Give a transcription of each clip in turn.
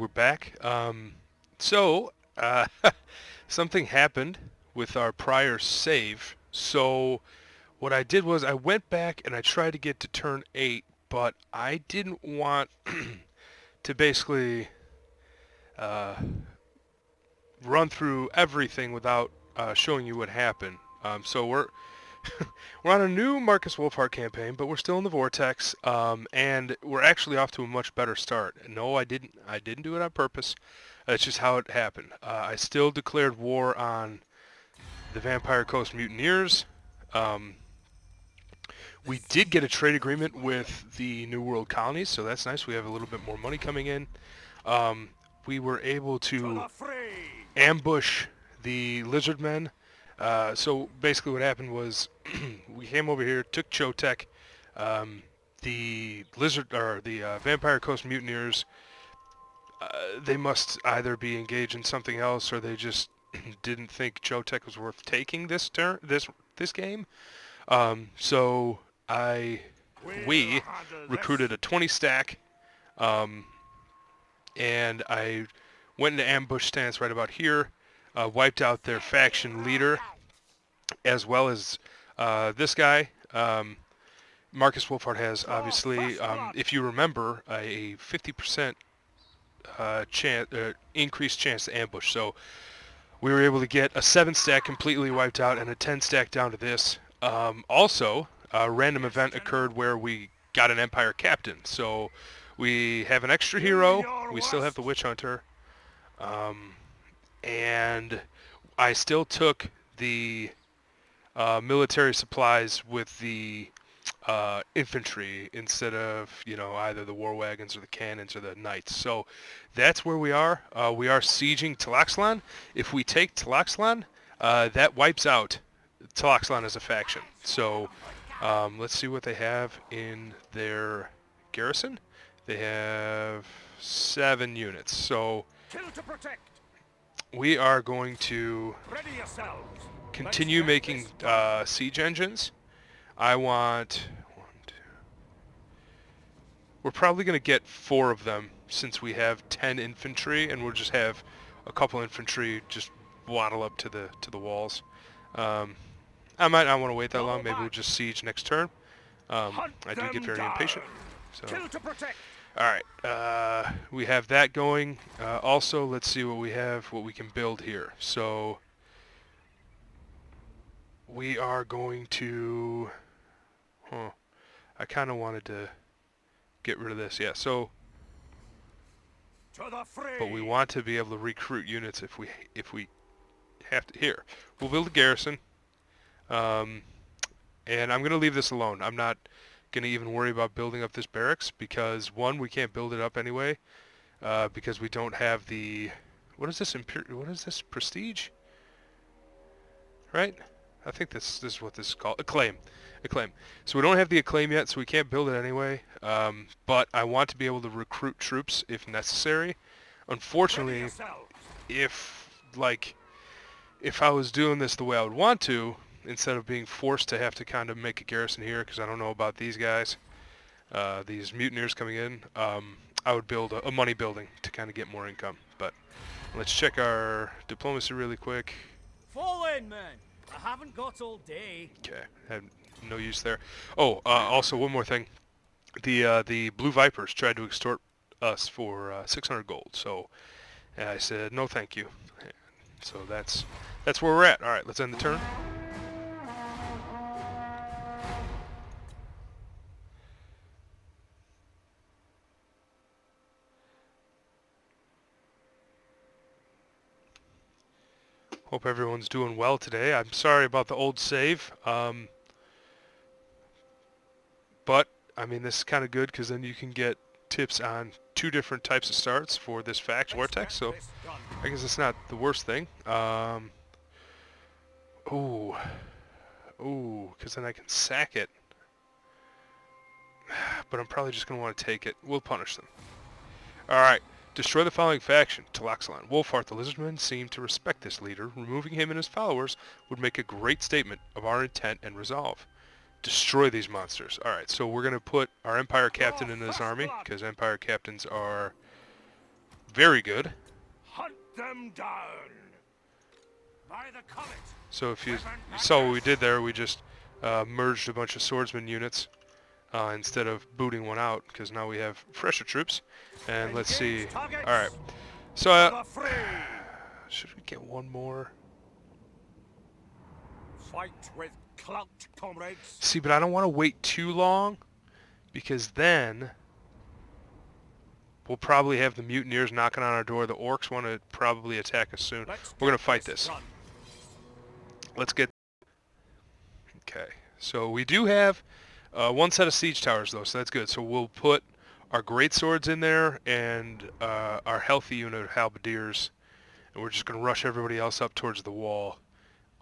we're back. Something happened with our prior save. So what I did was I went back and I tried to get to turn 8, but I didn't want to basically uh, run through everything without showing you what happened. So we're on a new Markus Wulfhart campaign, but we're still in the vortex, and we're actually off to a much better start. No, I didn't do it on purpose. It's just how it happened. I still declared war on the Vampire Coast Mutineers. We did get a trade agreement with the New World colonies, so that's nice. We have a little bit more money coming in. We were able to ambush the Lizardmen. So basically what happened was we came over here, took Chotek. The Vampire Coast Mutineers, they must either be engaged in something else or they just didn't think Chotek was worth taking this game. So we recruited a 20 stack, and I went into ambush stance right about here, wiped out their faction leader, as well as this guy. Markus Wulfhart has, obviously, if you remember, a 50% increased chance to ambush. So we were able to get a 7 stack completely wiped out and a 10 stack down to this. Also, a random event occurred where we got an Empire Captain. So we have an extra hero. We still have the Witch Hunter. And I still took the military supplies with the infantry instead of, either the war wagons or the cannons or the knights. So that's where we are. We are sieging Tlaxtlan. If we take Tlaxtlan, that wipes out Tlaxtlan as a faction. So let's see what they have in their garrison. They have 7 units. So we are going to continue making siege engines. I want we're probably going to get 4 of them since we have 10 infantry, and we'll just have a couple infantry just waddle up to the walls. I might not want to wait that long. Maybe we'll just siege next turn. I do get very impatient. So, all right, we have that going. Also, let's see what we can build here. So we are going to. I kind of wanted to get rid of this, yeah. So, but we want to be able to recruit units if we have to. Here, we'll build a garrison, and I'm going to leave this alone. I'm not going to even worry about building up this barracks because 1, we can't build it up anyway, because we don't have the. What is this What is this prestige? Right? I think this is what this is called. Acclaim. So we don't have the acclaim yet, so we can't build it anyway. But I want to be able to recruit troops if necessary. Unfortunately, if I was doing this the way I would want to, instead of being forced to have to kind of make a garrison here, because I don't know about these guys, these mutineers coming in, I would build a money building to kind of get more income. But let's check our diplomacy really quick. Fall in, men. I haven't got all day. Okay, had no use there. Oh, also one more thing. The Blue Vipers tried to extort us for 600 gold. So I said no, thank you. So that's where we're at. All right, let's end the turn. Hope everyone's doing well today. I'm sorry about the old save, but I mean this is kind of good because then you can get tips on 2 different types of starts for this faction vortex. So I guess it's not the worst thing. Ooh, because then I can sack it. But I'm probably just gonna want to take it. We'll punish them. All right. Destroy the following faction, Tlaxtlan. Wulfhart the Lizardmen seemed to respect this leader. Removing him and his followers would make a great statement of our intent and resolve. Destroy these monsters. Alright, so we're going to put our Empire Captain in his army, because Empire Captains are Very good. Hunt them down. By the comet. So if you saw what we did there, we just merged a bunch of swordsman units instead of booting one out, because now we have fresher troops. And let's see. All right. So should we get one more? Fight with clout, comrades. See, but I don't want to wait too long, because then we'll probably have the mutineers knocking on our door. The orcs want to probably attack us soon. We're going to fight this. Let's get... Okay. So we do have one set of siege towers, though, so that's good. So we'll put our great swords in there and our healthy unit of halberdiers, and we're just going to rush everybody else up towards the wall.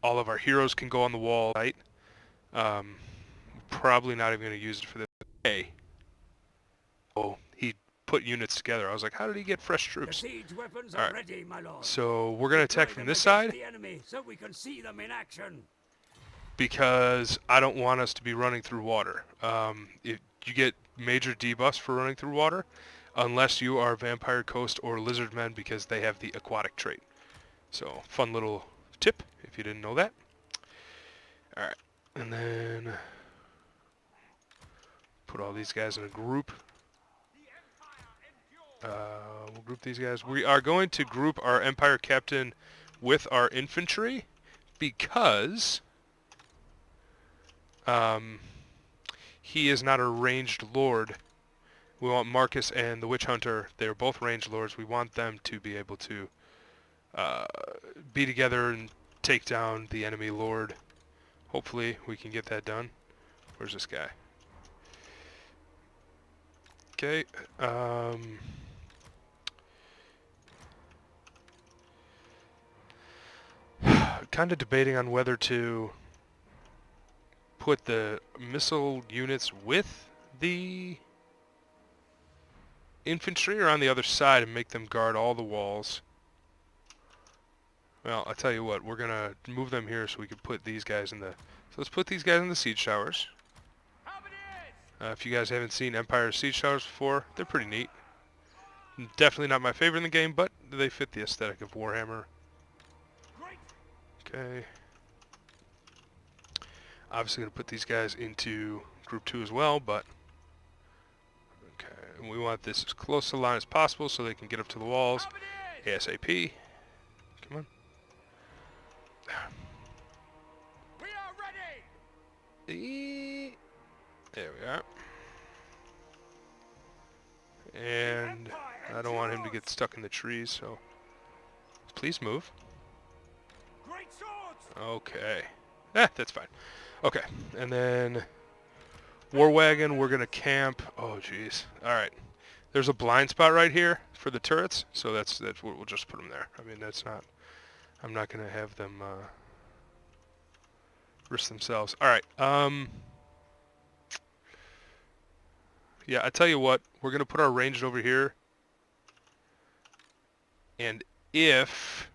All of our heroes can go on the wall, right? Probably not even going to use it for this. Hey. Oh, he put units together. I was like, how did he get fresh troops? The siege weapons All are right. ready, my lord. So we're going to attack from this Deploy them side, against the enemy so we can see them in action. because I don't want us to be running through water. If you get major debuffs for running through water, unless you are Vampire Coast or Lizardmen, because they have the aquatic trait. So, fun little tip, if you didn't know that. Alright, and then put all these guys in a group. We'll group these guys. We are going to group our Empire Captain with our infantry, because he is not a ranged lord. We want Markus and the Witch Hunter. They're both ranged lords. We want them to be able to be together and take down the enemy lord. Hopefully we can get that done. Where's this guy? Okay. Kind of debating on whether to put the missile units with the infantry or on the other side and make them guard all the walls. Well, I'll tell you what, we're going to move them here so we can put these guys in the... So let's put these guys in the siege towers. If you guys haven't seen Empire siege towers before, they're pretty neat. Definitely not my favorite in the game, but they fit the aesthetic of Warhammer. Okay. Obviously going to put these guys into group 2 as well, but... Okay, and we want this as close to the line as possible so they can get up to the walls ASAP. Come on. We are ready. There we are. And I don't want him to get stuck in the trees, so please move. Great swords. Okay. That's fine. Okay, and then War Wagon, we're going to camp. Oh, jeez. All right. There's a blind spot right here for the turrets, so that's we'll just put them there. I mean, that's not... I'm not going to have them risk themselves. All right. Yeah, I tell you what, we're going to put our ranged over here. And if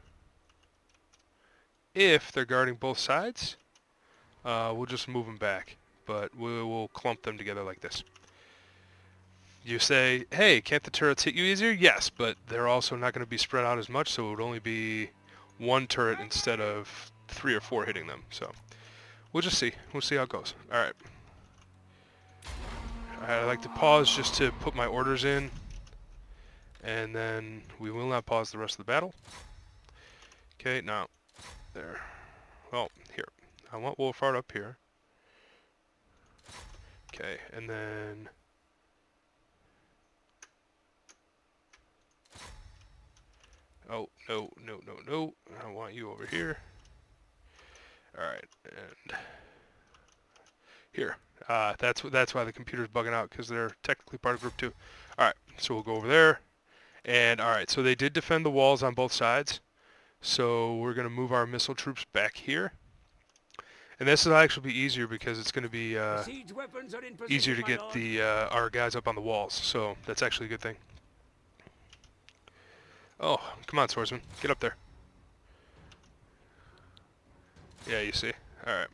they're guarding both sides, we'll just move them back. But we'll clump them together like this. You say, hey, can't the turrets hit you easier? Yes, but they're also not going to be spread out as much, so it would only be one turret instead of 3 or 4 hitting them. So we'll just see. We'll see how it goes. All right. I'd like to pause just to put my orders in, and then we will not pause the rest of the battle. Okay, now, there. Well, here. I want Wulfhart up here. Okay, and then... Oh, no, no, no, no. I want you over here. Alright, and... Here. That's why the computer's bugging out, because they're technically part of group 2. Alright, so we'll go over there. And alright, so they did defend the walls on both sides. So we're going to move our missile troops back here. And this will actually be easier because it's going to be easier to get the our guys up on the walls. So that's actually a good thing. Oh, come on, swordsman. Get up there. Yeah, you see. Alright.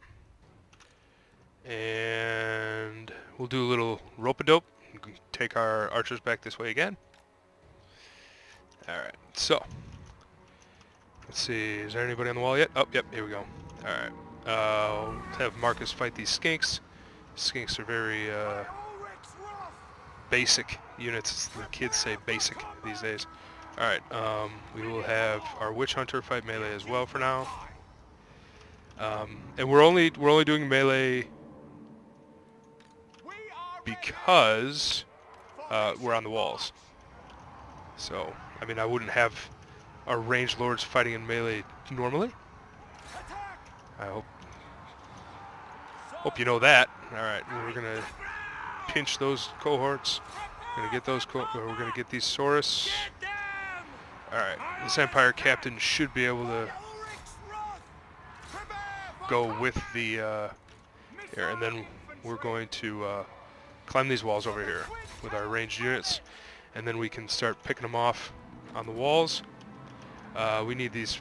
And we'll do a little rope-a-dope. Take our archers back this way again. Alright, so. Let's see, is there anybody on the wall yet? Oh, yep, here we go. Alright. Have Markus fight these skinks. Skinks are very basic units. The kids say basic these days. Alright, we will have our witch hunter fight melee as well for now. And we're only doing melee because we're on the walls. So, I mean, I wouldn't have our ranged lords fighting in melee normally. I hope you know that. All right, we're gonna pinch those cohorts. We're gonna get those. We're gonna get these Saurus. All right, this Empire captain should be able to go with the here, and then we're going to climb these walls over here with our ranged units, and then we can start picking them off on the walls. We need these.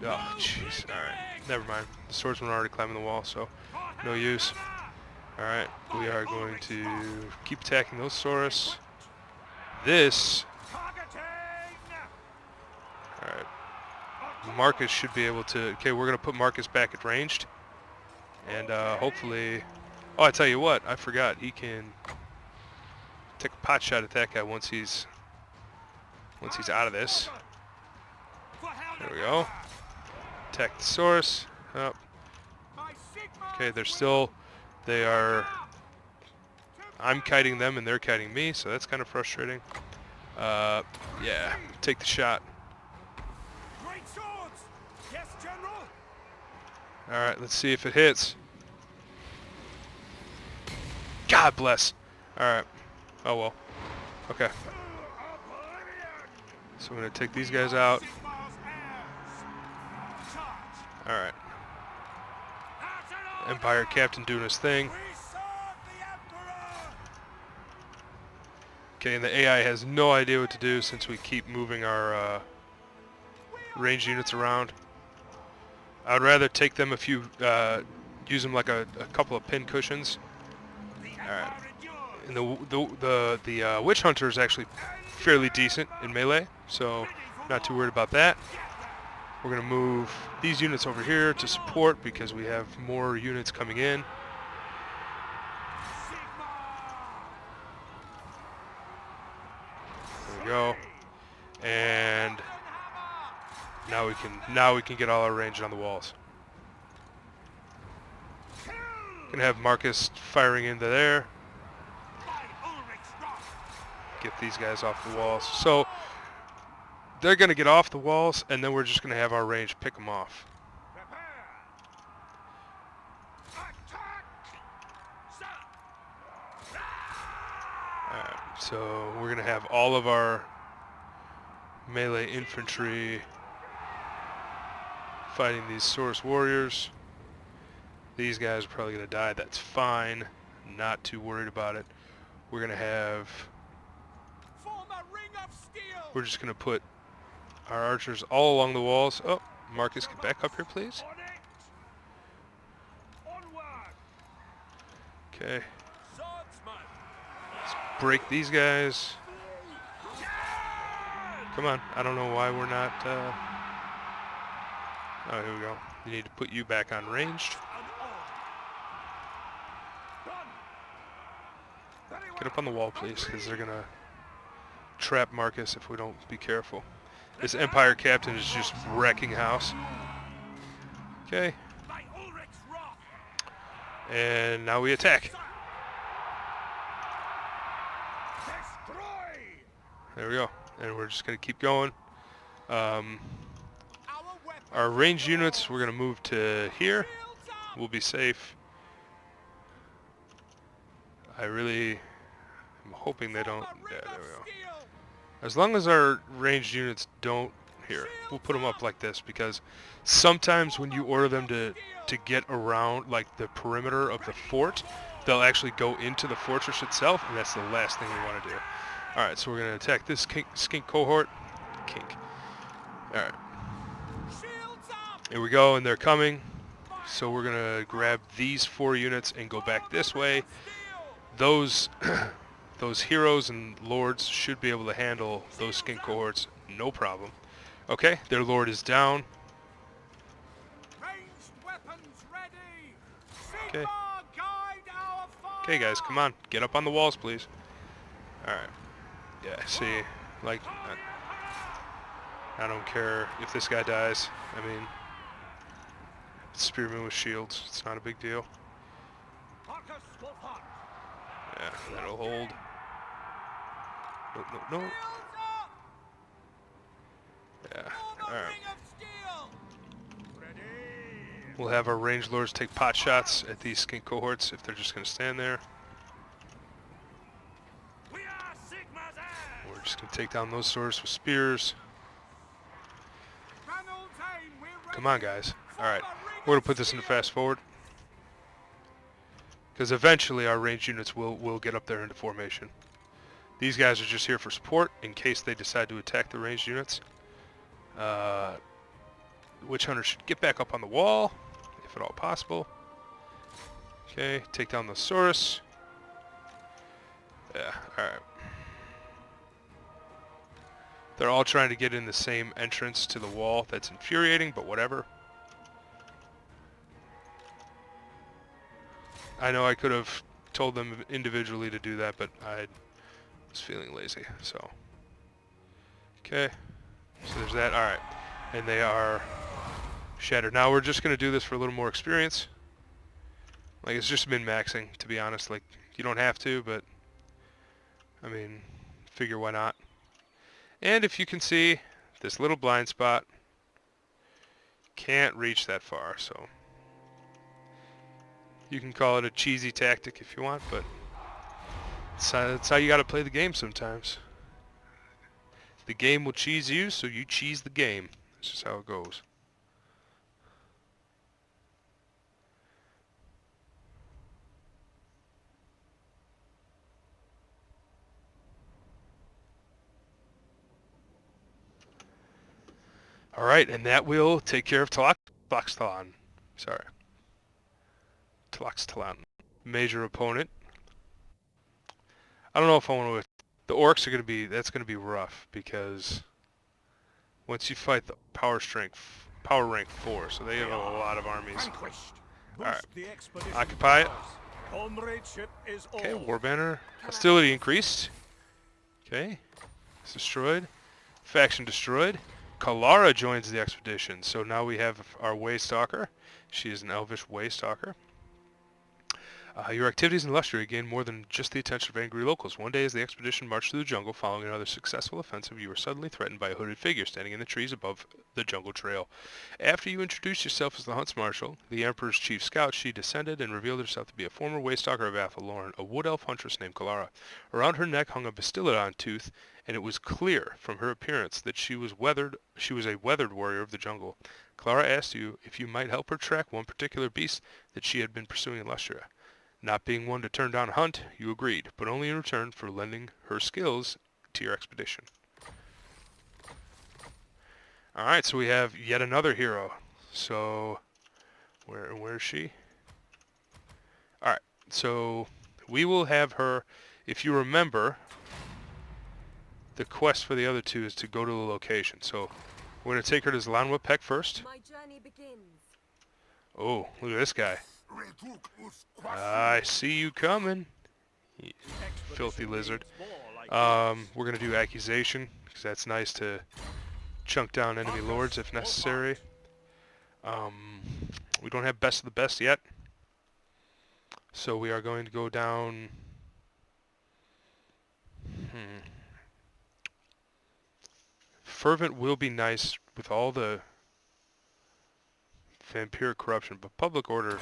Oh, jeez. All right, never mind. The swordsmen are already climbing the wall, so no use. All right, we are going to keep attacking those Saurus. This. All right. Markus should be able to. Okay, we're gonna put Markus back at ranged, and hopefully. Oh, I tell you what, I forgot. He can take a pot shot at that guy once he's out of this. There we go. Attack the Saurus. Oh. Okay, they are. I'm kiting them and they're kiting me, so that's kind of frustrating. Yeah, take the shot. All right, let's see if it hits. God bless. All right. Oh well. Okay. So I'm gonna take these guys out. All right. Empire captain doing his thing. Okay, and the AI has no idea what to do since we keep moving our range units around. I'd rather take them if you use them like a couple of pin cushions. All right. And the witch hunter is actually fairly decent in melee, so not too worried about that. We're gonna move these units over here to support because we have more units coming in. There we go. And now we can get all our range on the walls. Gonna have Markus firing into there. Get these guys off the walls. So they're gonna get off the walls, and then we're just gonna have our range pick them off. Alright, so we're gonna have all of our melee infantry fighting these Saurus warriors. These guys are probably gonna die. That's fine. Not too worried about it. We're gonna have. We're just gonna put our archers all along the walls. Oh, Markus, get back up here, please. Okay. Let's break these guys. Come on. I don't know why we're not. Oh, here we go. You need to put you back on ranged. Get up on the wall, please, because they're gonna trap Markus if we don't be careful. This Empire captain is just wrecking house. Okay. And now we attack. There we go. And we're just going to keep going. Our ranged units, we're going to move to here. We'll be safe. I'm hoping they don't. Yeah, there we go. As long as our ranged units don't, here, we'll put them up like this, because sometimes when you order them to get around like the perimeter of the fort, they'll actually go into the fortress itself, and that's the last thing we want to do. Alright, so we're going to attack this skink cohort. Alright. Here we go, and they're coming. So we're going to grab these 4 units and go back this way. Those heroes and lords should be able to handle those skink cohorts no problem. Okay, their lord is down. Ranged weapons ready. Okay. Sigmar, guide our fire. Okay, guys, come on. Get up on the walls, please. Alright. Yeah, see, like, I don't care if this guy dies. I mean, spearmen with shields. It's not a big deal. Markus, Wulfhart. Yeah, that'll hold. No, no, no. Shields up. Yeah, Form a alright. ring of steel. Ready. We'll have our ranged lords take pot shots at these skink cohorts if they're just going to stand there. We are Sigmar's heirs. We're just going to take down those swords with spears. Ranald's aim, we're ready. Come on, guys. Alright, Form a ring we're going of to put this into steel. fast forward. Because eventually our ranged units will get up there into formation. These guys are just here for support in case they decide to attack the ranged units. Witch Hunter should get back up on the wall, if at all possible. Okay, take down the Saurus. Yeah, alright. They're all trying to get in the same entrance to the wall. That's infuriating, but whatever. I know I could have told them individually to do that, but I was feeling lazy, so. Okay, so there's that. Alright, and they are shattered. Now we're just going to do this for a little more experience. Like, it's just min-maxing, to be honest. Like, you don't have to, but, I mean, figure why not. And if you can see, this little blind spot can't reach that far, so. You can call it a cheesy tactic if you want, but that's how you got to play the game sometimes. The game will cheese you, so you cheese the game. That's just how it goes. Alright, and that will take care of Tlaxtlan. Sorry. Tlaxtlan. Major opponent. I don't know if I want to... The orcs are going to be... That's going to be rough, because once you fight the power rank 4, so they have a lot of armies. Alright. Occupy it. Comradeship is all. Okay, war banner. Hostility increased. Okay. It's destroyed. Faction destroyed. Kalara joins the expedition. So now we have our Waystalker. She is an elvish Waystalker. Your activities in Lustria gain more than just the attention of angry locals. One day as the expedition marched through the jungle following another successful offensive, you were suddenly threatened by a hooded figure standing in the trees above the jungle trail. After you introduced yourself as the Hunts Marshal, the Emperor's chief scout, she descended and revealed herself to be a former Waystalker of Athelorn, a wood elf huntress named Kalara. Around her neck hung a Bastillodon tooth, and it was clear from her appearance that she was a weathered warrior of the jungle. Kalara asked you if you might help her track one particular beast that she had been pursuing in Lustria. Not being one to turn down a hunt, you agreed, but only in return for lending her skills to your expedition. Alright, so we have yet another hero. So, where is she? Alright, so we will have her, if you remember, the quest for the other two is to go to the location. So, we're going to take her to Zlanwapek first. My journey begins. Oh, look at this guy. I see you coming, you filthy lizard. We're going to do accusation, because that's nice to chunk down enemy lords if necessary. We don't have best of the best yet, so we are going to go down... Fervent will be nice with all the vampiric corruption, but public order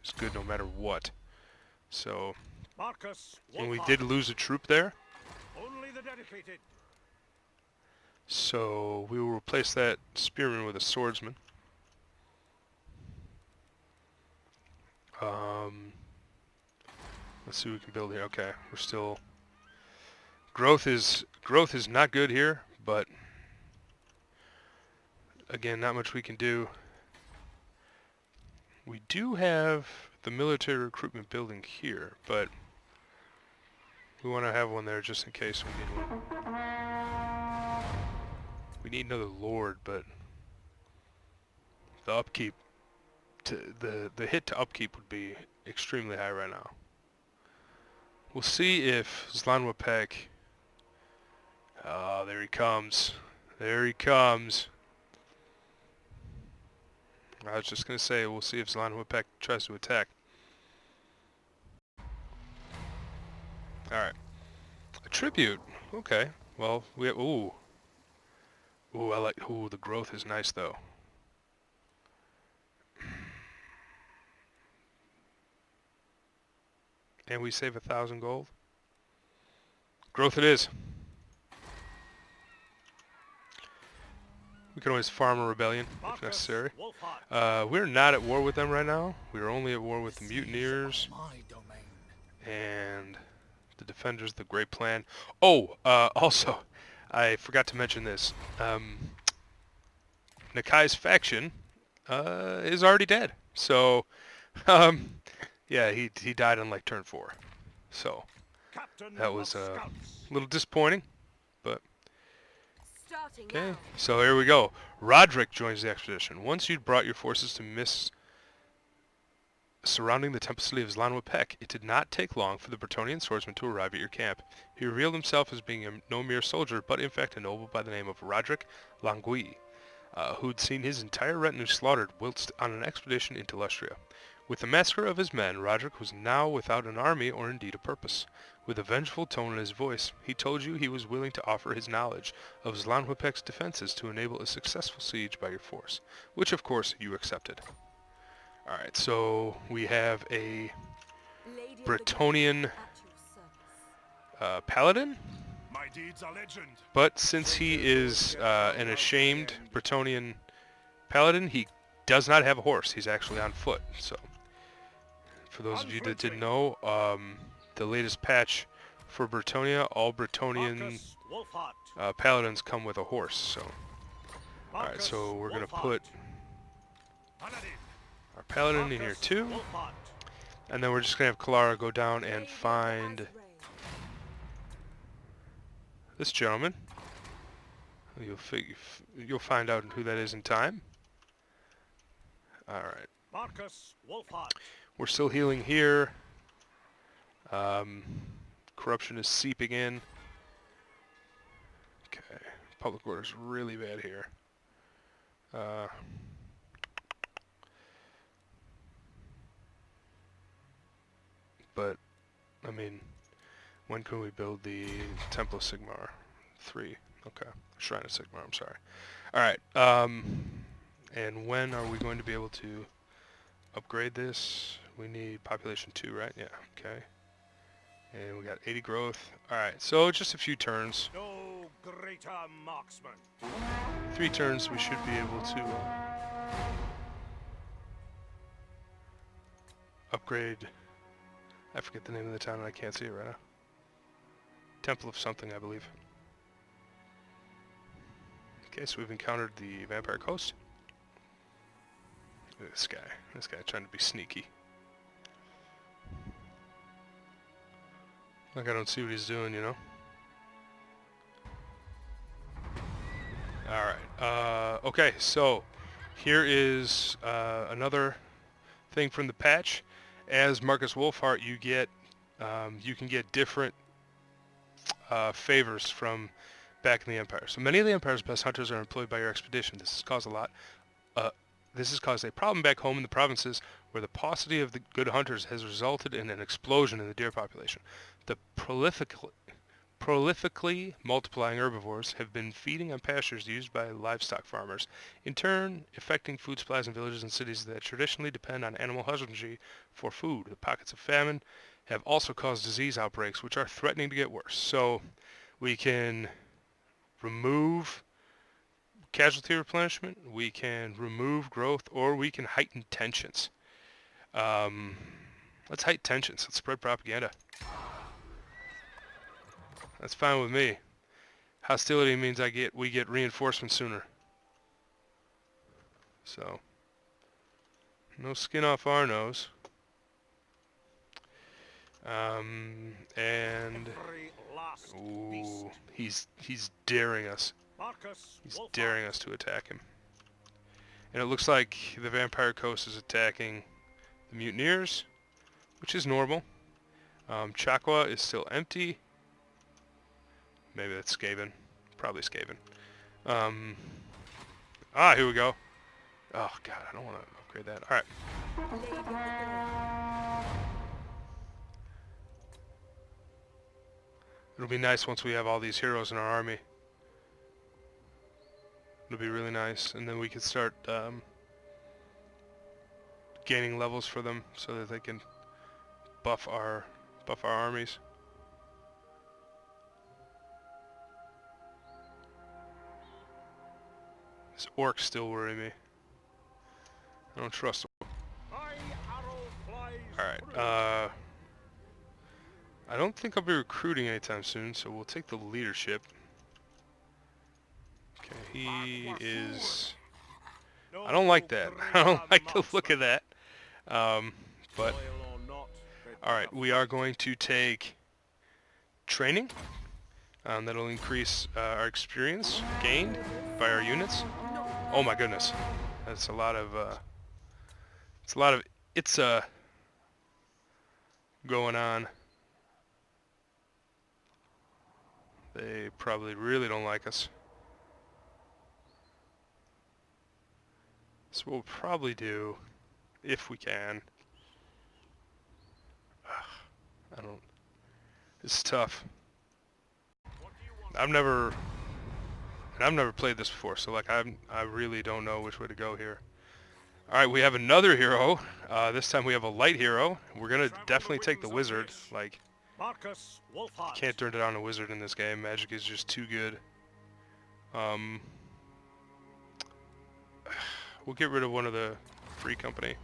is good no matter what. So, Markus, and we did lose a troop there, only the dedicated. so we will replace that spearman with a swordsman. Let's see what we can build here. Okay, we're still... Growth is not good here, but again, not much we can do. We do have the military recruitment building here, but we want to have one there just in case we need one. We need another lord, but the upkeep, the hit to upkeep would be extremely high right now. We'll see if Zlanwapek... Oh, there he comes. There he comes. I was just going to say, we'll see if Zlanwapek tries to attack. Alright. A tribute. Okay. Well, we have... Ooh. Ooh, I like... Ooh, the growth is nice, though. And we save 1,000 gold. Growth it is. We can always farm a rebellion if necessary. We're not at war with them right now. We're only at war with the mutineers and the defenders of the Great Plan. Oh, also, I forgot to mention this. Nakai's faction is already dead. So, yeah, he died on like turn 4. So that was a little disappointing, but okay. So here we go. Roderick joins the expedition. Once you'd brought your forces to Miss surrounding the temple city of Zlanwapek, it did not take long for the Bretonnian swordsman to arrive at your camp. He revealed himself as being no mere soldier, but in fact a noble by the name of Roderick Langui, who'd seen his entire retinue slaughtered whilst on an expedition into Lustria. With the massacre of his men, Roderick was now without an army or indeed a purpose. With a vengeful tone in his voice, he told you he was willing to offer his knowledge of Zlanwapek's defenses to enable a successful siege by your force, which of course you accepted. Alright, so we have a Bretonnian paladin, but since he is an ashamed Bretonnian paladin, he does not have a horse. He's actually on foot. So, for those of you that didn't know, the latest patch for Bretonnia, all Bretonnian paladins come with a horse. So, alright, so we're going to put our paladin in here too, and then we're just going to have Kalara go down and find this gentleman. You'll find out who that is in time. Alright. Markus, Wulfhart. We're still healing here. Corruption is seeping in. Okay. Public order's really bad here. But, I mean, when can we build the Temple of Sigmar? 3. Okay. Shrine of Sigmar, I'm sorry. Alright, and when are we going to be able to upgrade this? We need population 2, right? Yeah, okay. And we got 80 growth. Alright, so just a few turns. No greater marksman. 3 turns we should be able to upgrade. I forget the name of the town and I can't see it right now. Temple of something, I believe. Okay, so we've encountered the Vampire Coast. Look at this guy. This guy trying to be sneaky. Like I don't see what he's doing, you know? Alright, okay, so here is another thing from the patch. As Markus Wulfhart, you can get different favors from back in the Empire. So many of the Empire's best hunters are employed by your expedition. This has caused a problem back home in the provinces where the paucity of the good hunters has resulted in an explosion in the deer population. The prolifically multiplying herbivores have been feeding on pastures used by livestock farmers, in turn affecting food supplies in villages and cities that traditionally depend on animal husbandry for food. The pockets of famine have also caused disease outbreaks, which are threatening to get worse. So we can remove casualty replenishment, we can remove growth, or we can heighten tensions. Let's heighten tensions. Let's spread propaganda. That's fine with me. Hostility means we get reinforcements sooner. So, no skin off our nose. And ooh, he's daring us. Markus, He's Wulfhart. daring us to attack him. And it looks like the Vampire Coast is attacking the Mutineers, which is normal. Chakwa is still empty. Maybe that's Skaven. Probably Skaven. Here we go. Oh, God, I don't want to upgrade that. Alright. It'll be nice once we have all these heroes in our army. It'll be really nice. And then we can start gaining levels for them so that they can buff our armies. This orcs still worry me. I don't trust them. Alright, I don't think I'll be recruiting anytime soon, so we'll take the leadership. Okay, he is... I don't like that. I don't like the look of that. But... Alright, we are going to take training. That'll increase our experience gained by our units. Oh my goodness. That's a lot of... It's going on. They probably really don't like us. So what we'll probably do, if we can... This is tough. I've never played this before, so like I really don't know which way to go here. Alright, we have another hero. This time we have a light hero. We're gonna definitely take the wizard. Like, Markus, you Wulfhart. can't turn down a wizard in this game. Magic is just too good. We'll get rid of one of the free company.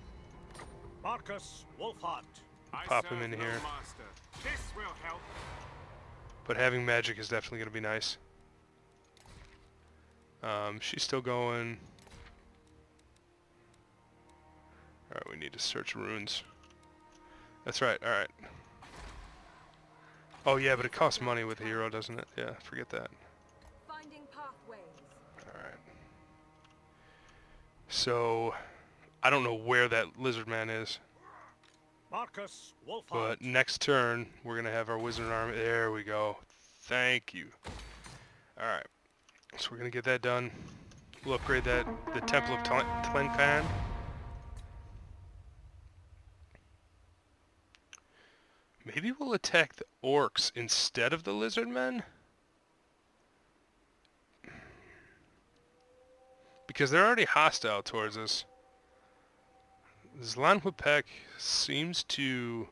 Markus, Wulfhart. Pop him in here. This will help. But having magic is definitely going to be nice. She's still going. Alright, we need to search runes. That's right, alright. Oh yeah, but it costs money with the hero, doesn't it? Yeah, forget that. Finding pathways. Alright. So, I don't know where that Lizardman is. Markus, Wulfhart. But next turn, we're going to have our wizard army. There we go. Thank you. Alright. So we're going to get that done. We'll upgrade that, the Temple of Tlaxtlan. Maybe we'll attack the orcs instead of the Lizardmen? Because they're already hostile towards us. Zlanwapek seems to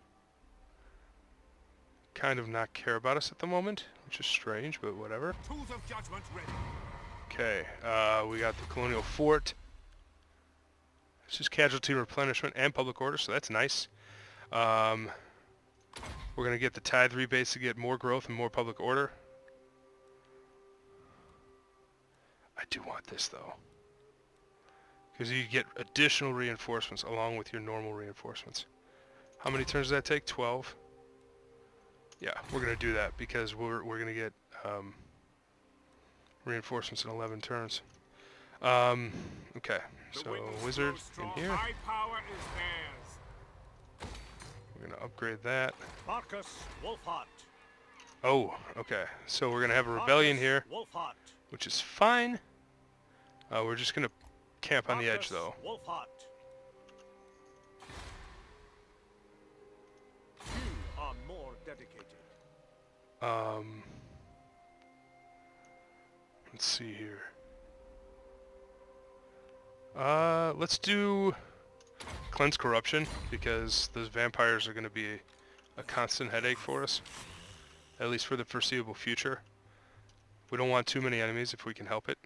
kind of not care about us at the moment, which is strange, but whatever. Tools of judgment ready. Okay, we got the Colonial Fort. This is casualty replenishment and public order, so that's nice. We're going to get the tithe rebates to get more growth and more public order. I do want this, though. Because you get additional reinforcements along with your normal reinforcements. How many turns does that take? 12? Yeah, we're going to do that because we're going to get reinforcements in 11 turns. Okay, so wizard in here. High power is theirs. We're going to upgrade that. Markus, Wulfhart. Oh, okay. So we're going to have a rebellion here, Wulfhart. which is fine. We're just going to camp on the edge, Markus, though. Wulfhart. You are more dedicated. Let's see here. Let's do Cleanse Corruption, because those vampires are going to be a constant headache for us, at least for the foreseeable future. We don't want too many enemies if we can help it.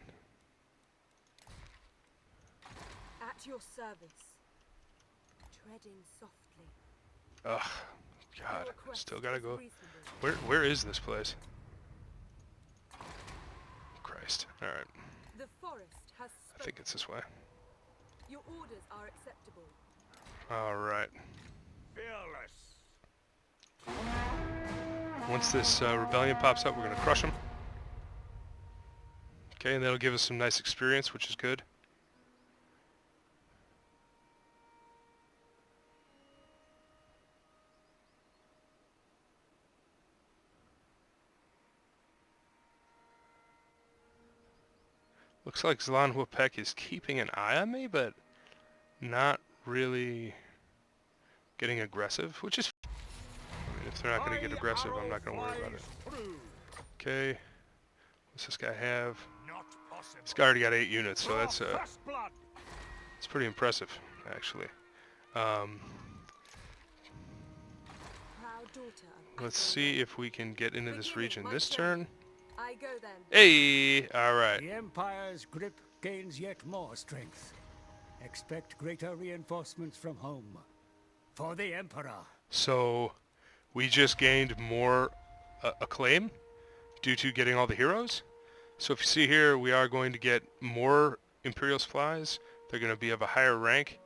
At your service. Treading softly. Ugh, God, still gotta go. Where is this place? Christ. All right, The forest has I spoken. think it's this way. Your orders are acceptable. All right. Fearless. Once this rebellion pops up, we're gonna crush them. Okay, and that'll give us some nice experience, which is good. Looks like Zlan is keeping an eye on me, but not really getting aggressive, which is fine. I mean, if they're not going to get aggressive, I'm not going to worry about it. Okay, what's this guy have? This guy already got 8 units, so that's it's pretty impressive, actually. Proud daughter of Let's Athelred. see if we can get into this Beginning region my this journey. turn. I go then. Hey, all right. The Empire's grip gains yet more strength. Expect greater reinforcements from home. For the Emperor. So we just gained more acclaim due to getting all the heroes. So if you see here, we are going to get more Imperial supplies. They're going to be of a higher rank,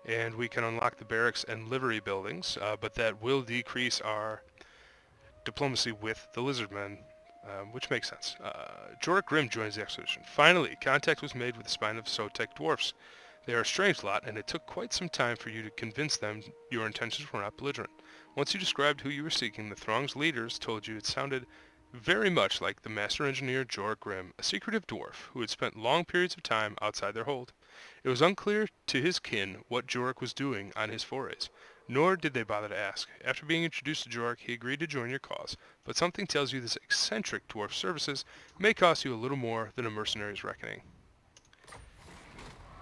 and we can unlock the barracks and livery buildings, but that will decrease our diplomacy with the Lizardmen, which makes sense. Jorek Grimm joins the expedition. Finally, contact was made with the spine of Sotek dwarfs. They are a strange lot, and it took quite some time for you to convince them your intentions were not belligerent. Once you described who you were seeking, the throng's leaders told you it sounded very much like the master engineer Jorek Grimm, a secretive dwarf who had spent long periods of time outside their hold. It was unclear to his kin what Jorek was doing on his forays, nor did they bother to ask. After being introduced to Jorek, he agreed to join your cause, but something tells you this eccentric dwarf's services may cost you a little more than a mercenary's reckoning.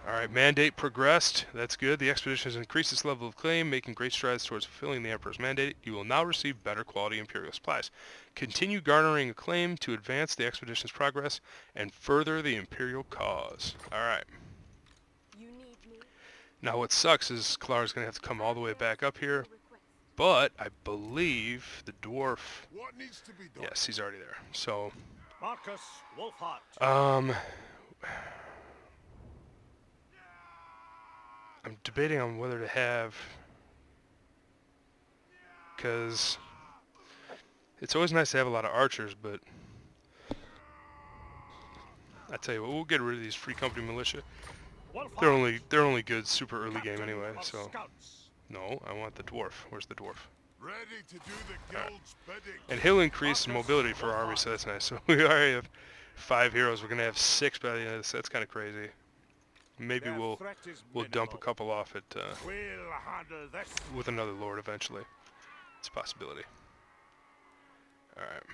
Alright, mandate progressed. That's good. The expedition has increased its level of claim, making great strides towards fulfilling the Emperor's mandate. You will now receive better quality Imperial supplies. Continue garnering acclaim to advance the expedition's progress and further the Imperial cause. Alright. You need me. Now what sucks is Klar's going to have to come all the way back up here, but I believe the dwarf... What needs to be done? Yes, he's already there. So, Markus, Wulfhart. I'm debating on whether to have, because it's always nice to have a lot of archers, but I tell you what, we'll get rid of these free company militia. They're only good super early game anyway. So no, I want the dwarf. Where's the dwarf? Ready to do the guild's bidding. And he'll increase mobility for our army, so that's nice. So we already have 5 heroes. We're gonna have 6 by the end of this. That's kind of crazy. Maybe we'll dump a couple off at with another lord eventually. It's a possibility. All right.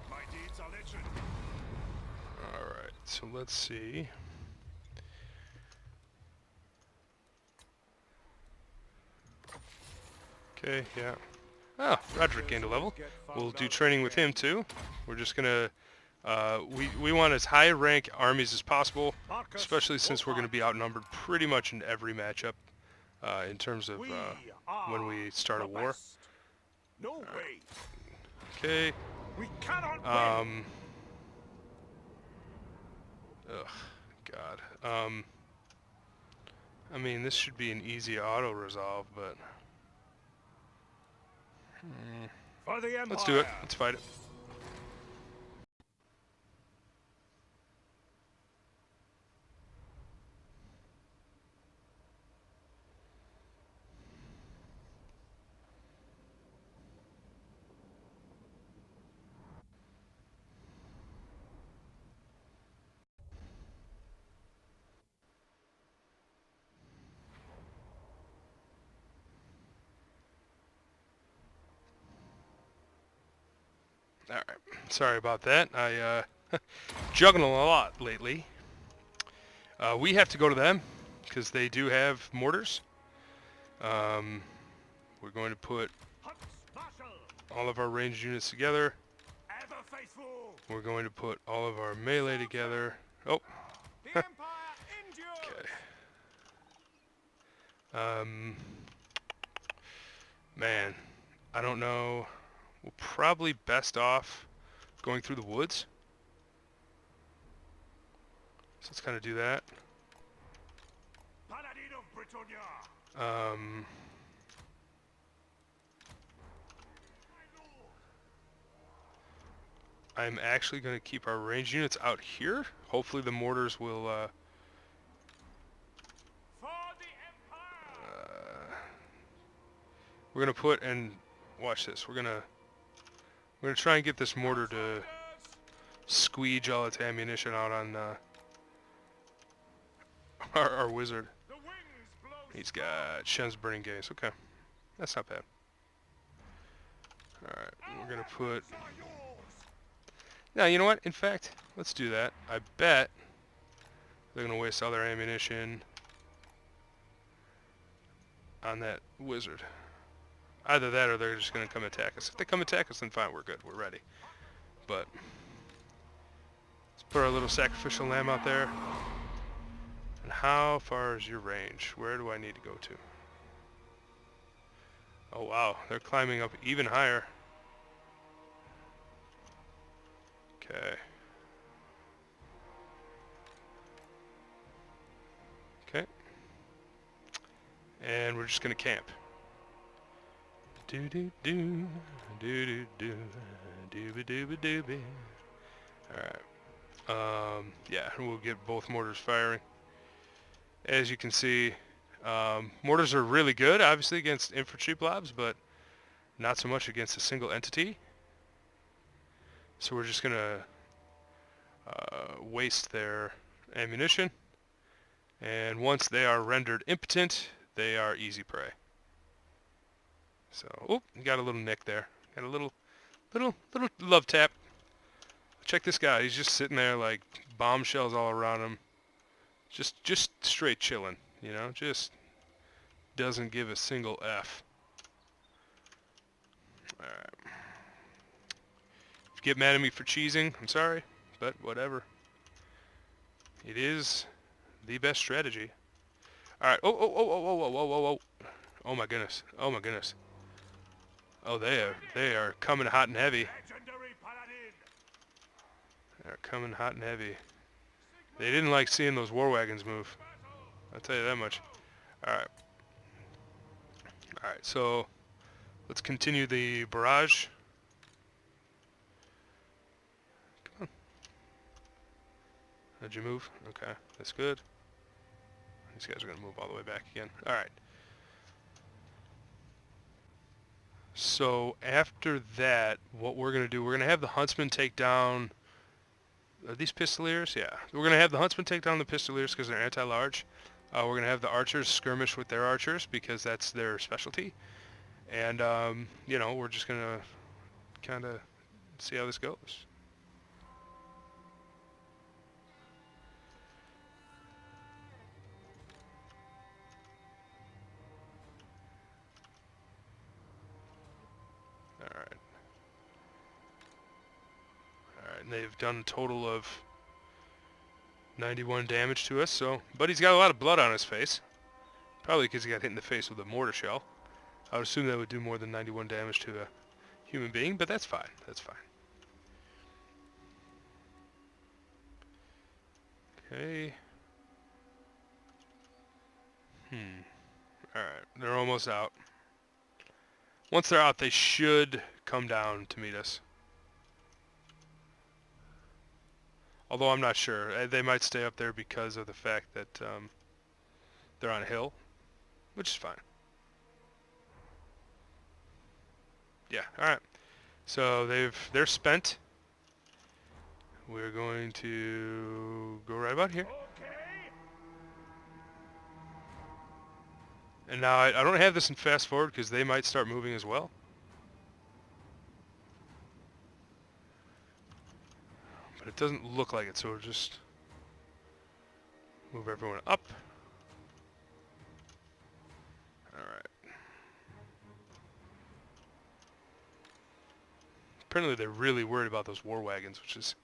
My deeds are legend. All right. So let's see. Okay. Yeah. Oh, Roderick gained a level. We'll do training with him too. We're just gonna. We want as high rank armies as possible, especially since we're going to be outnumbered pretty much in every matchup in terms of when we start a war. No way. Okay. We cannot win. Ugh, God. I mean, this should be an easy auto resolve, but For the Empire. let's do it. Let's fight it. Alright, sorry about that. I, juggling a lot lately. We have to go to them, because they do have mortars. We're going to put all of our ranged units together. Ever faithful. We're going to put all of our melee together. Oh, The Empire endures! okay. Man, I don't know. We'll probably best off going through the woods. So let's kind of do that. Paladin of Britannia! I'm actually going to keep our range units out here. Hopefully the mortars will For the Empire! we're going to put, and watch this, we're going to try and get this mortar to squeege all its ammunition out on our wizard. The winds blow He's got Shen's burning gaze. Okay, that's not bad. Alright, we're going to put... are yours! Now, you know what? In fact, let's do that. I bet they're going to waste all their ammunition on that wizard. Either that or they're just going to come attack us. If they come attack us, then fine, we're good. We're ready. But let's put our little sacrificial lamb out there. And how far is your range? Where do I need to go to? Oh, wow. They're climbing up even higher. Okay. Okay. And we're just gonna camp. Do do do do do do dooby dooby dooby. Alright. Yeah, we'll get both mortars firing. As you can see, mortars are really good, obviously, against infantry blobs, but not so much against a single entity. So we're just gonna waste their ammunition, and once they are rendered impotent, they are easy prey. So, oh, you got a little nick there. Got a little love tap. Check this guy. He's just sitting there like bombshells all around him. Just straight chilling, you know. Just doesn't give a single F. All right. If you get mad at me for cheesing, I'm sorry, but whatever. It is the best strategy. Alright, oh, oh my goodness, oh my goodness. Oh, they are coming hot and heavy. Legendary Paladin! They're coming hot and heavy. They didn't like seeing those war wagons move. I'll tell you that much. Alright. Alright, so let's continue the barrage. Come on. Did you move? Okay, that's good. These guys are going to move all the way back again. Alright. So after that, what we're going to do, we're going to have the huntsman take down... Are these pistoliers? Yeah. We're going to have the huntsman take down the pistoliers because they're anti-large. We're going to have the archers skirmish with their archers because that's their specialty. And, you know, we're just going to kind of see how this goes. Alright. Alright, and they've done a total of 91 damage to us, so... But he's got a lot of blood on his face. Probably because he got hit in the face with a mortar shell. I would assume that would do more than 91 damage to a human being, but that's fine. That's fine. Okay. Alright, they're almost out. Once they're out, they should come down to meet us. Although I'm not sure. They might stay up there because of the fact that they're on a hill, which is fine. Yeah, alright. So they're spent. We're going to go right about here. Okay! And now I don't have this in fast forward because they might start moving as well. But it doesn't look like it, so we'll just move everyone up. Alright. Apparently they're really worried about those war wagons, which is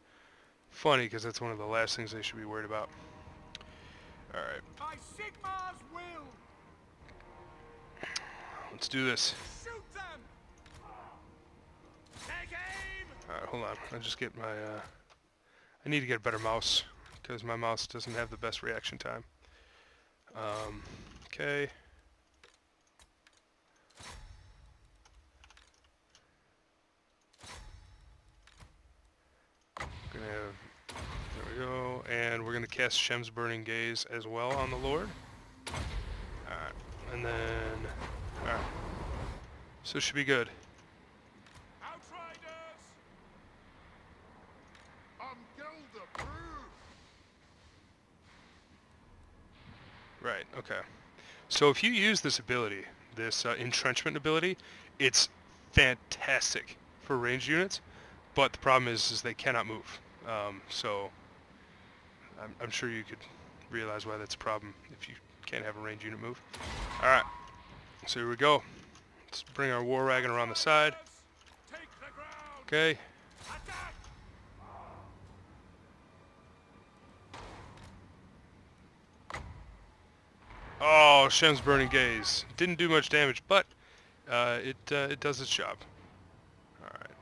funny because that's one of the last things they should be worried about. Alright, By Sigmar's will! let's do this. Shoot them! Take aim! Alright, hold on. I'll just get my, I need to get a better mouse, because my mouse doesn't have the best reaction time. Okay. Gonna have, there we go, and we're gonna cast Shem's Burning Gaze as well on the Lord. Alright, and then, alright. So it should be good. Outriders! I'm Gelder proof! Right, okay. So if you use this ability, this entrenchment ability, it's fantastic for ranged units, but the problem is they cannot move. So I'm sure you could realize why that's a problem if you can't have a ranged unit move. Alright, so here we go. Let's bring our war wagon around the side. Take the ground! Okay. Attack! Oh, Shem's Burning Gaze. Didn't do much damage, but it does its job. Alright.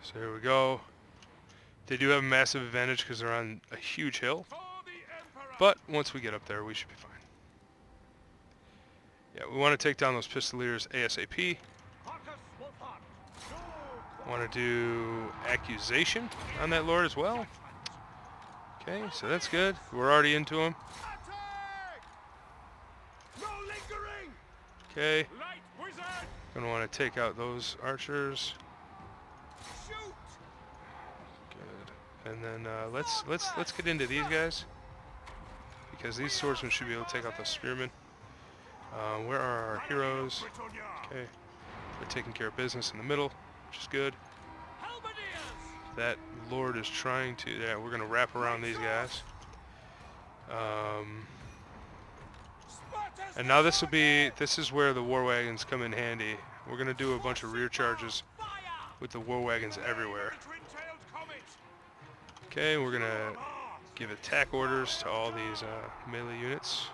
So here we go. They do have a massive advantage because they're on a huge hill. For the Emperor! But once we get up there, we should be fine. Yeah, we want to take down those Pistoliers ASAP. Markus, Wulfhart! Want to do Accusation on that Lord as well. Okay, so that's good. We're already into him. Attack! No lingering! Okay, Light wizard! gonna want to take out those archers. Shoot! Good. And then let's get into these guys because these swordsmen should be able to take out those spearmen. Where are our heroes? Britannia! Okay, they're taking care of business in the middle, which is good. Halberdiers! That Lord is trying to. Yeah, we're gonna wrap around these guys. Sparta's And now this is where the war wagons come in handy. We're gonna do a bunch of rear charges fire! with the war wagons everywhere. The twin-tailed comet! Okay, we're gonna give attack orders to all these melee units.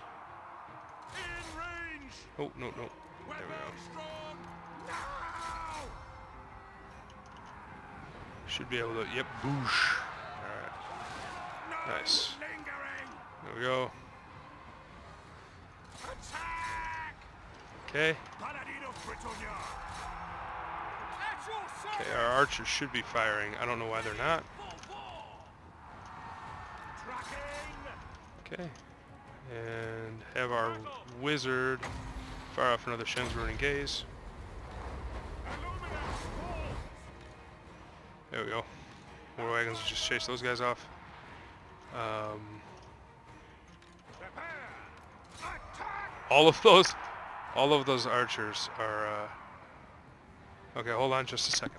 In range! Oh, no. There we Weapon go. strong! Now! Should be able to, yep, boosh. Alright, No nice. lingering! There we go. Attack! Okay, Paladin of Britannia! At your okay, service! our archers should be firing. I don't know why they're not. For war! Tracking! Okay, and have our wizard fire off another Shen's Burning Gaze. Illuminate walls! There we go. War wagons will just chase those guys off. Prepare! Attack! All of those archers are. Okay, hold on just a second.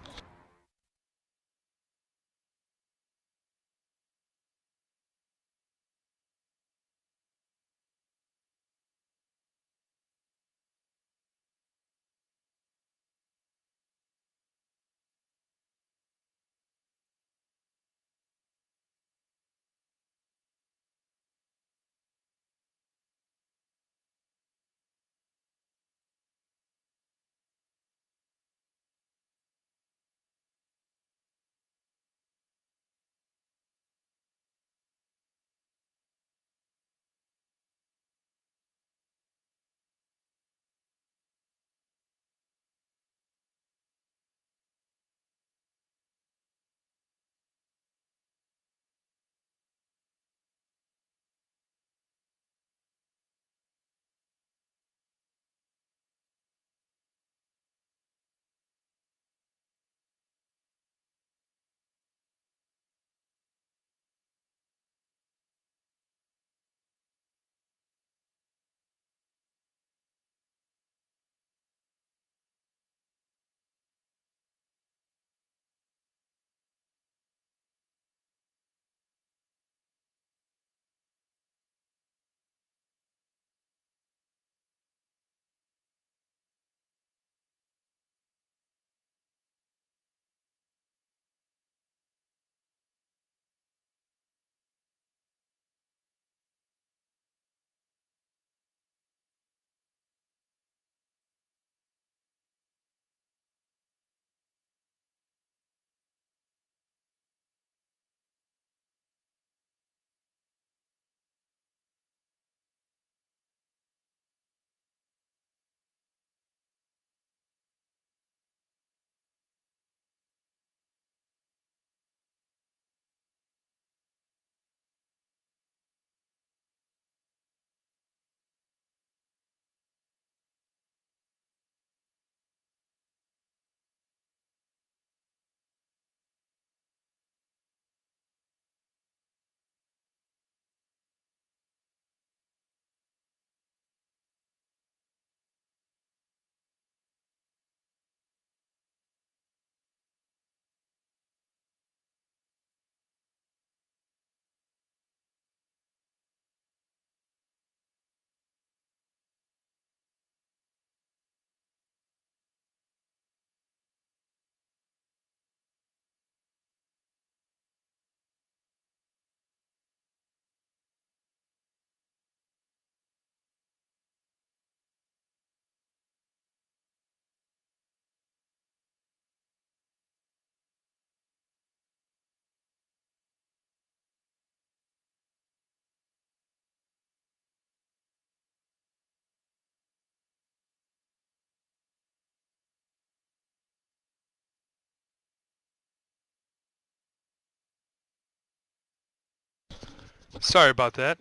Sorry about that.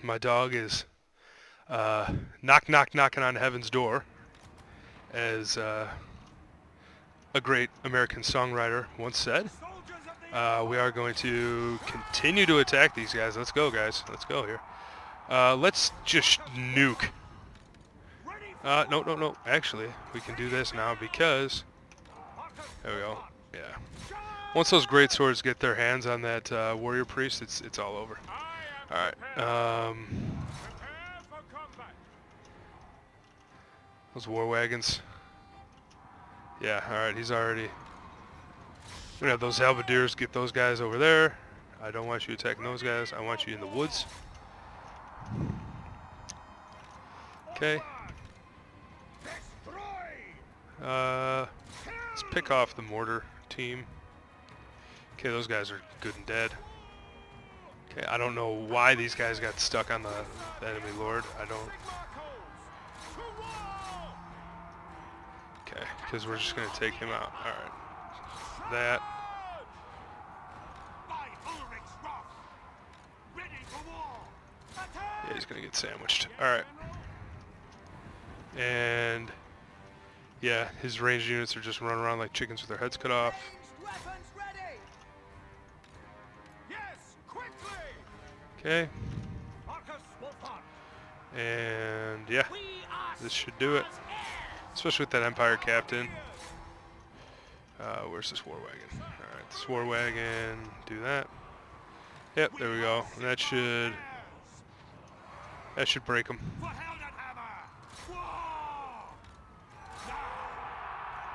My dog is knocking on heaven's door, as a great American songwriter once said. We are going to continue to attack these guys. Let's go, guys. Let's go here. Let's just nuke. No. Actually, we can do this now because... There we go. Yeah. Once those great swords get their hands on that warrior priest, it's all over. Alright. Those war wagons. Yeah, alright, he's already... We're gonna have those halberdiers get those guys over there. I don't want you attacking those guys. I want you in the woods. Okay. Let's pick off the mortar team. Okay, those guys are good and dead. Okay, I don't know why these guys got stuck on the enemy lord. I don't... Okay, because we're just going to take him out. Alright. That. Yeah, he's going to get sandwiched. Alright. And... Yeah, his ranged units are just running around like chickens with their heads cut off. Okay. Markus, Wulfhart. And yeah, this should do it. Especially with that Empire captain. Where's this war wagon? Alright, this war wagon, do that. Yep, there we go. And that should break them. For Heldenhammer! Whoa!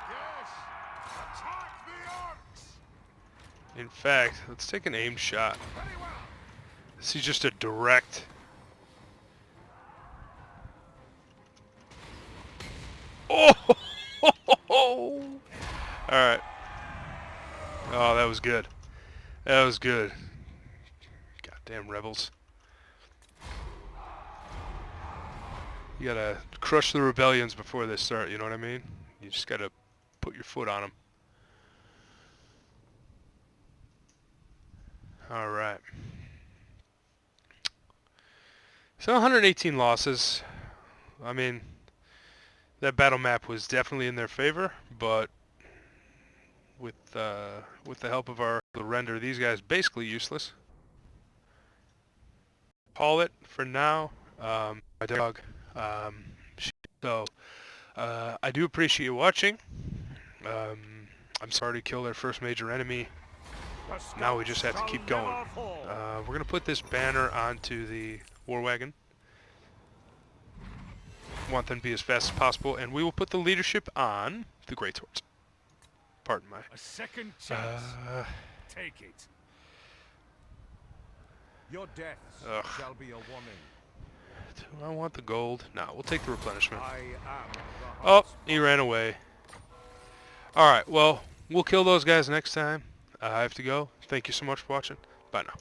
Yes! Attack the orcs! In fact, let's take an aimed shot. Very well! This is just a direct... Oh! Alright. Oh, that was good. That was good. Goddamn rebels. You gotta crush the rebellions before they start, you know what I mean? You just gotta put your foot on them. Alright. So 118 losses. I mean, that battle map was definitely in their favor, but with the help of our render, these guys basically useless. Call it for now. My dog. So I do appreciate you watching. I'm sorry to kill their first major enemy. Now we just have to keep going. We're gonna put this banner onto the war wagon. Want them to be as fast as possible, and we will put the leadership on the great swords. Pardon my... A second chance. Take it. Your death shall be a warning. Do I want the gold? No, we'll take the replenishment. I am the Oh, he ran away. Alright, well, we'll kill those guys next time. I have to go. Thank you so much for watching. Bye now.